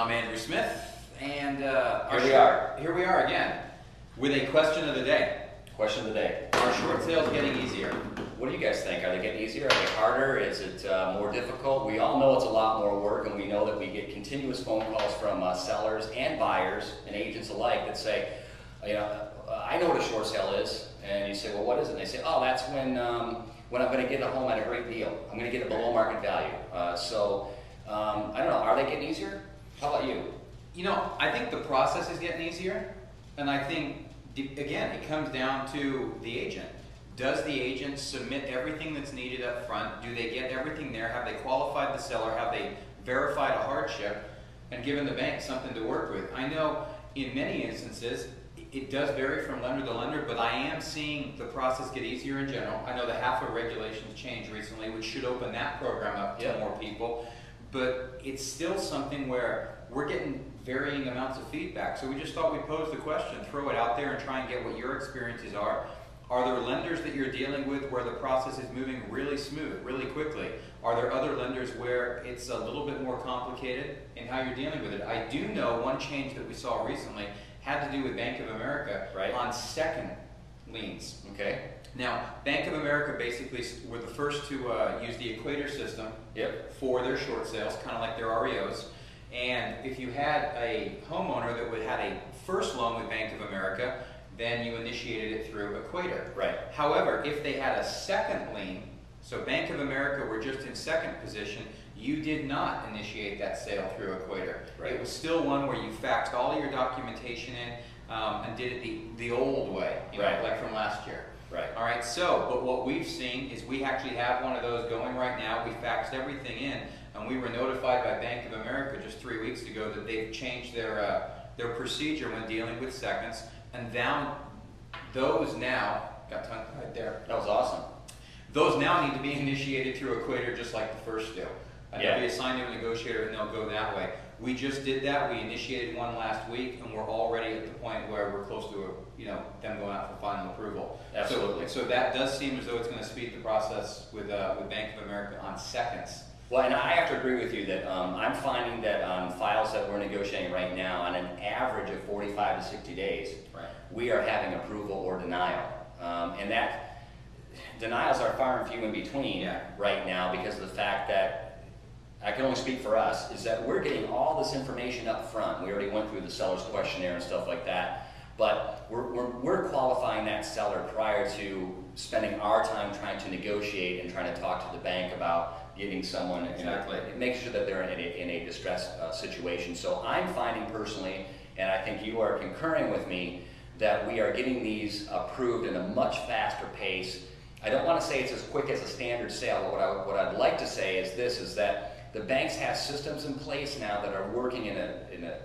I'm Andrew Smith, and Here we are again with a question of the day. Question of the day. Are short sales getting easier? What do you guys think? Are they getting easier? Are they harder? Is it more difficult? We all know it's a lot more work, and we know that we get continuous phone calls from sellers and buyers and agents alike that say, I know what a short sale is. And you say, well, what is it? And they say, oh, that's when I'm going to get a home at a great deal. I'm going to get it below market value. I don't know. Are they getting easier? How about you? I think the process is getting easier, and I think, again, it comes down to the agent. Does the agent submit everything that's needed up front? Do they get everything there? Have they qualified the seller? Have they verified a hardship and given the bank something to work with? I know in many instances, it does vary from lender to lender, but I am seeing the process get easier in general. I know the HAFA regulations changed recently, which should open that program up to more people, but it's still something where we're getting varying amounts of feedback. So we just thought we'd pose the question, throw it out there and try and get what your experiences are. Are there lenders that you're dealing with where the process is moving really smooth, really quickly? Are there other lenders where it's a little bit more complicated in how you're dealing with it? I do know one change that we saw recently had to do with Bank of America on second liens. Okay. Now, Bank of America basically were the first to use the Equator system for their short sales, kind of like their REOs. And if you had a homeowner that had a first loan with Bank of America, then you initiated it through Equator. Right. However, if they had a second lien, so Bank of America were just in second position, you did not initiate that sale through Equator. Right. It was still one where you faxed all of your documentation in and did it the old way, like from last year. Right. All right. So, but what we've seen is we actually have one of those going right now. We faxed everything in, and we were notified by Bank of America just 3 weeks ago that they've changed their procedure when dealing with seconds, and down those now got tongue right there. That was awesome. Those now need to be initiated through Equator just like the first do. They'll be assigned to a negotiator and they'll go that way. We just did that. We initiated one last week, and we're already at the point where we're close to them going out for final approval. Absolutely. So that does seem as though it's going to speed the process with Bank of America on seconds. Well, and I have to agree with you that I'm finding that on files that we're negotiating right now, on an average of 45 to 60 days, we are having approval or denial. And that denials are far and few in between right now, because of the fact that, I can only speak for us, is that we're getting all this information up front. We already went through the seller's questionnaire and stuff like that, but we're qualifying that seller prior to spending our time trying to negotiate and trying to talk to the bank about getting someone, make sure that they're in a distressed situation. So I'm finding personally, and I think you are concurring with me, that we are getting these approved in a much faster pace. I don't want to say it's as quick as a standard sale, but what I'd like to say is this, is that the banks have systems in place now that are working in a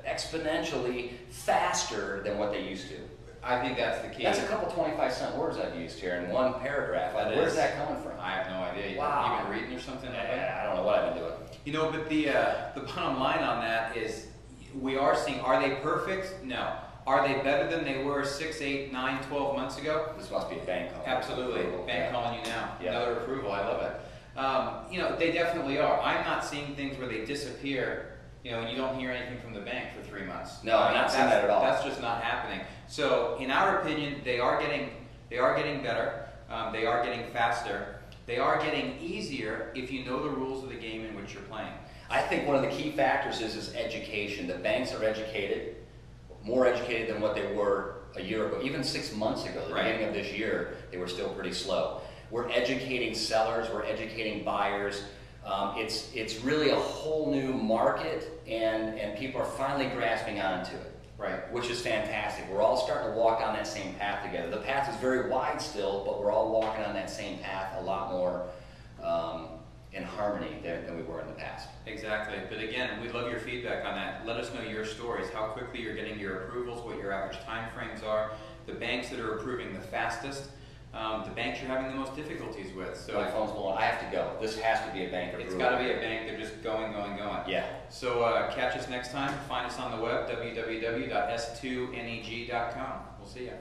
exponentially faster than what they used to. I think that's the key. That's a couple 25-cent words I've used here in one paragraph. Where's that coming from? I have no idea. Wow. You've been reading or something? I don't know what I've been doing. But the bottom line on that is we are seeing, are they perfect? No. Are they better than they were 6, 8, 9, 12 months ago? This must be a bank calling. Absolutely. Bank calling you now. Another approval. I love it. They definitely are. I'm not seeing things where they disappear, and you don't hear anything from the bank for 3 months. No, I'm not seeing that at all. That's just not happening. So, in our opinion, they are getting better. They are getting faster. They are getting easier if you know the rules of the game in which you're playing. I think one of the key factors is education. The banks are educated, more educated than what they were a year ago. Even 6 months ago, the beginning of this year, they were still pretty slow. We're educating sellers, we're educating buyers. It's really a whole new market, and people are finally grasping onto it, which is fantastic. We're all starting to walk on that same path together. The path is very wide still, but we're all walking on that same path a lot more in harmony than we were in the past. Exactly. But again, we'd love your feedback on that. Let us know your stories, how quickly you're getting your approvals, what your average time frames are, the banks that are approving the fastest, the banks you're having the most difficulties with. So my phone's blowing. I have to go. This has to be a bank approval. It's got to be a bank. They're just going. Yeah. So catch us next time. Find us on the web, www.s2neg.com. We'll see you.